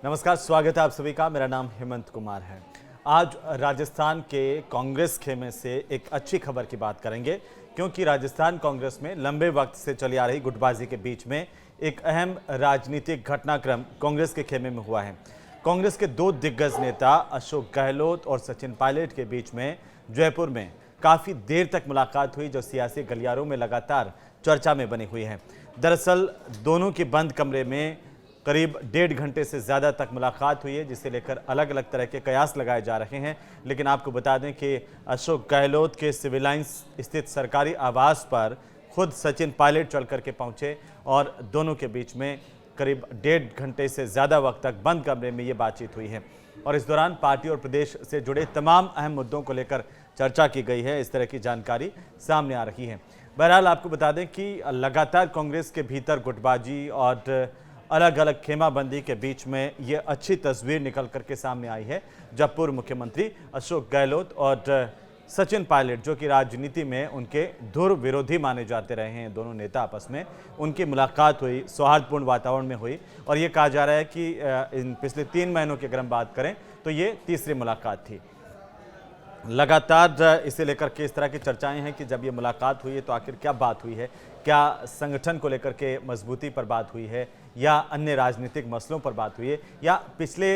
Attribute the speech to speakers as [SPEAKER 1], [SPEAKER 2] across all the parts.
[SPEAKER 1] नमस्कार, स्वागत है आप सभी का। मेरा नाम हेमंत कुमार है। आज राजस्थान के कांग्रेस खेमे से एक अच्छी खबर की बात करेंगे, क्योंकि राजस्थान कांग्रेस में लंबे वक्त से चली आ रही गुटबाजी के बीच में एक अहम राजनीतिक घटनाक्रम कांग्रेस के खेमे में हुआ है। कांग्रेस के दो दिग्गज नेता अशोक गहलोत और सचिन पायलट के बीच में जयपुर में काफ़ी देर तक मुलाकात हुई, जो सियासी गलियारों में लगातार चर्चा में बनी हुई है। दरअसल दोनों के बंद कमरे में करीब 1.5 घंटे से ज़्यादा तक मुलाकात हुई है, जिसे लेकर अलग अलग तरह के कयास लगाए जा रहे हैं। लेकिन आपको बता दें कि अशोक गहलोत के सिविल लाइंस स्थित सरकारी आवास पर खुद सचिन पायलट चल करके पहुंचे और दोनों के बीच में करीब 1.5 घंटे से ज़्यादा वक्त तक बंद कमरे में ये बातचीत हुई है। और इस दौरान पार्टी और प्रदेश से जुड़े तमाम अहम मुद्दों को लेकर चर्चा की गई है। इस तरह की जानकारी सामने आ रही है। बहरहाल आपको बता दें कि लगातार कांग्रेस के भीतर गुटबाजी और अलग अलग खेमाबंदी के बीच में ये अच्छी तस्वीर निकल करके सामने आई है, जब पूर्व मुख्यमंत्री अशोक गहलोत और सचिन पायलट, जो कि राजनीति में उनके धुर विरोधी माने जाते रहे हैं, दोनों नेता आपस में उनकी मुलाकात हुई, सौहार्दपूर्ण वातावरण में हुई। और ये कहा जा रहा है कि इन पिछले 3 महीनों की अगर हम बात करें तो ये तीसरी मुलाकात थी। लगातार इसे लेकर के इस तरह की चर्चाएं हैं कि जब ये मुलाकात हुई है तो आखिर क्या बात हुई है, क्या संगठन को लेकर के मजबूती पर बात हुई है, या अन्य राजनीतिक मसलों पर बात हुई है, या पिछले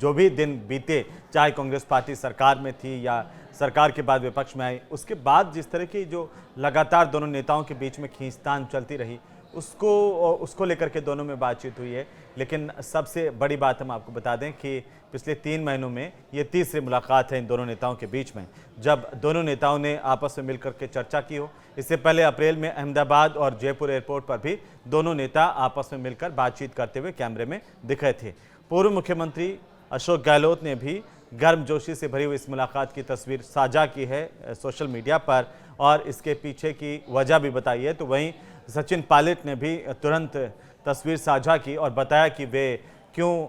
[SPEAKER 1] जो भी दिन बीते, चाहे कांग्रेस पार्टी सरकार में थी या सरकार के बाद विपक्ष में आई, उसके बाद जिस तरह की जो लगातार दोनों नेताओं के बीच में खींचतान चलती रही, उसको लेकर के दोनों में बातचीत हुई है। लेकिन सबसे बड़ी बात हम आपको बता दें कि पिछले 3 महीनों में ये तीसरी मुलाकात है इन दोनों नेताओं के बीच में, जब दोनों नेताओं ने आपस में मिलकर के चर्चा की हो। इससे पहले अप्रैल में अहमदाबाद और जयपुर एयरपोर्ट पर भी दोनों नेता आपस में मिलकर बातचीत करते हुए कैमरे में दिखे थे। पूर्व मुख्यमंत्री अशोक गहलोत ने भी गर्मजोशी से भरी हुई इस मुलाकात की तस्वीर साझा की है सोशल मीडिया पर, और इसके पीछे की वजह भी बताई है। तो वहीं सचिन पायलट ने भी तुरंत तस्वीर साझा की और बताया कि वे क्यों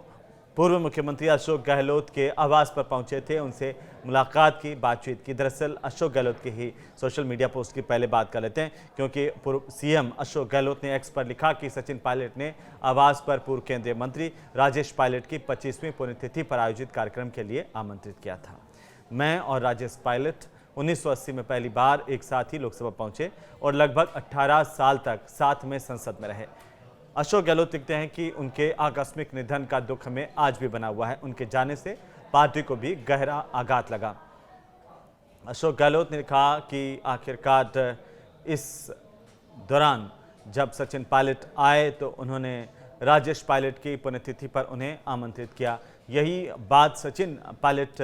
[SPEAKER 1] पूर्व मुख्यमंत्री अशोक गहलोत के आवास पर पहुंचे थे, उनसे मुलाकात की, बातचीत की। दरअसल अशोक गहलोत की ही सोशल मीडिया पोस्ट की पहले बात कर लेते हैं, क्योंकि पूर्व सीएम अशोक गहलोत ने एक्स पर लिखा कि सचिन पायलट ने आवास पर पूर्व केंद्रीय मंत्री राजेश पायलट की 25वीं पुण्यतिथि पर आयोजित कार्यक्रम के लिए आमंत्रित किया था। मैं और राजेश पायलट 1980 में पहली बार एक साथ ही लोकसभा पहुंचे और लगभग 18 साल तक साथ में संसद में रहे। अशोक गहलोत लिखते हैं कि उनके आकस्मिक निधन का दुख हमें आज भी बना हुआ है। उनके जाने से पार्टी को भी गहरा आघात लगा। अशोक गहलोत ने कहा कि आखिरकार इस दौरान जब सचिन पायलट आए तो उन्होंने राजेश पायलट की पुण्यतिथि पर उन्हें आमंत्रित किया। यही बात सचिन पायलट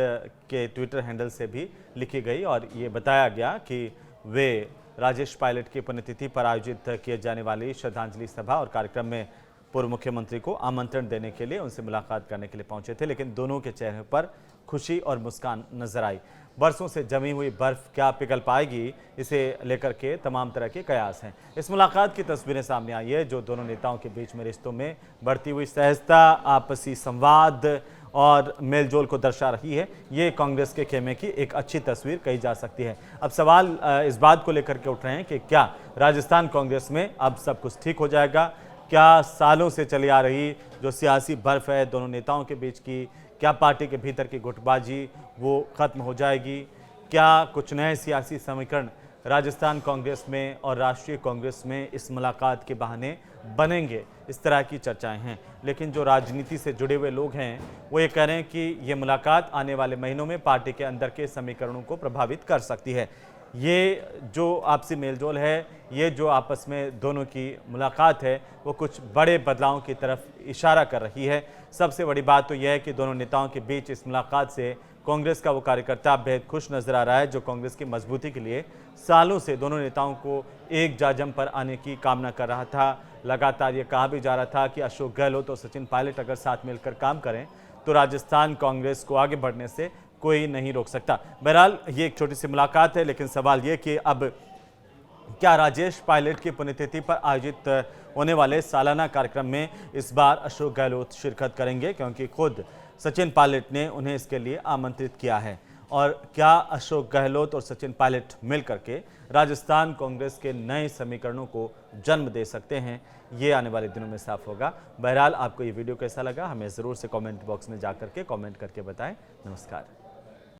[SPEAKER 1] के ट्विटर हैंडल से भी लिखी गई और ये बताया गया कि वे राजेश पायलट की पुण्यतिथि पर आयोजित किए जाने वाली श्रद्धांजलि सभा और कार्यक्रम में पूर्व मुख्यमंत्री को आमंत्रण देने के लिए, उनसे मुलाकात करने के लिए पहुंचे थे। लेकिन दोनों के चेहरे पर खुशी और मुस्कान नजर आई। बरसों से जमी हुई बर्फ क्या पिघल पाएगी, इसे लेकर के तमाम तरह के कयास हैं। इस मुलाकात की तस्वीरें सामने आई है, जो दोनों नेताओं के बीच में रिश्तों में बढ़ती हुई सहजता, आपसी संवाद और मेलजोल को दर्शा रही है। ये कांग्रेस के खेमे की एक अच्छी तस्वीर कही जा सकती है। अब सवाल इस बात को लेकर के उठ रहे हैं कि क्या राजस्थान कांग्रेस में अब सब कुछ ठीक हो जाएगा? क्या सालों से चली आ रही जो सियासी बर्फ है दोनों नेताओं के बीच की, क्या पार्टी के भीतर की गुटबाजी वो खत्म हो जाएगी? क्या कुछ नए सियासी समीकरण राजस्थान कांग्रेस में और राष्ट्रीय कांग्रेस में इस मुलाकात के बहाने बनेंगे? इस तरह की चर्चाएं हैं। लेकिन जो राजनीति से जुड़े हुए लोग हैं वो ये कह रहे हैं कि ये मुलाकात आने वाले महीनों में पार्टी के अंदर के समीकरणों को प्रभावित कर सकती है। ये जो आपसी मेलजोल है, ये जो आपस में दोनों की मुलाकात है, वो कुछ बड़े बदलावों की तरफ इशारा कर रही है। सबसे बड़ी बात तो यह है कि दोनों नेताओं के बीच इस मुलाकात से कांग्रेस का वो कार्यकर्ता बेहद खुश नजर आ रहा है, जो कांग्रेस की मजबूती के लिए सालों से दोनों नेताओं को एक जाजम पर आने की कामना कर रहा था। लगातार ये कहा भी जा रहा था कि अशोक गहलोत और सचिन पायलट अगर साथ मिलकर काम करें तो राजस्थान कांग्रेस को आगे बढ़ने से कोई नहीं रोक सकता। बहरहाल ये एक छोटी सी मुलाकात है, लेकिन सवाल ये कि अब क्या राजेश पायलट की पुण्यतिथि पर आयोजित होने वाले सालाना कार्यक्रम में इस बार अशोक गहलोत शिरकत करेंगे, क्योंकि खुद सचिन पायलट ने उन्हें इसके लिए आमंत्रित किया है। और क्या अशोक गहलोत और सचिन पायलट मिल करके राजस्थान कांग्रेस के नए समीकरणों को जन्म दे सकते हैं, ये आने वाले दिनों में साफ होगा। बहरहाल आपको ये वीडियो कैसा लगा हमें ज़रूर से कमेंट बॉक्स में जा करके कमेंट करके बताएं। नमस्कार।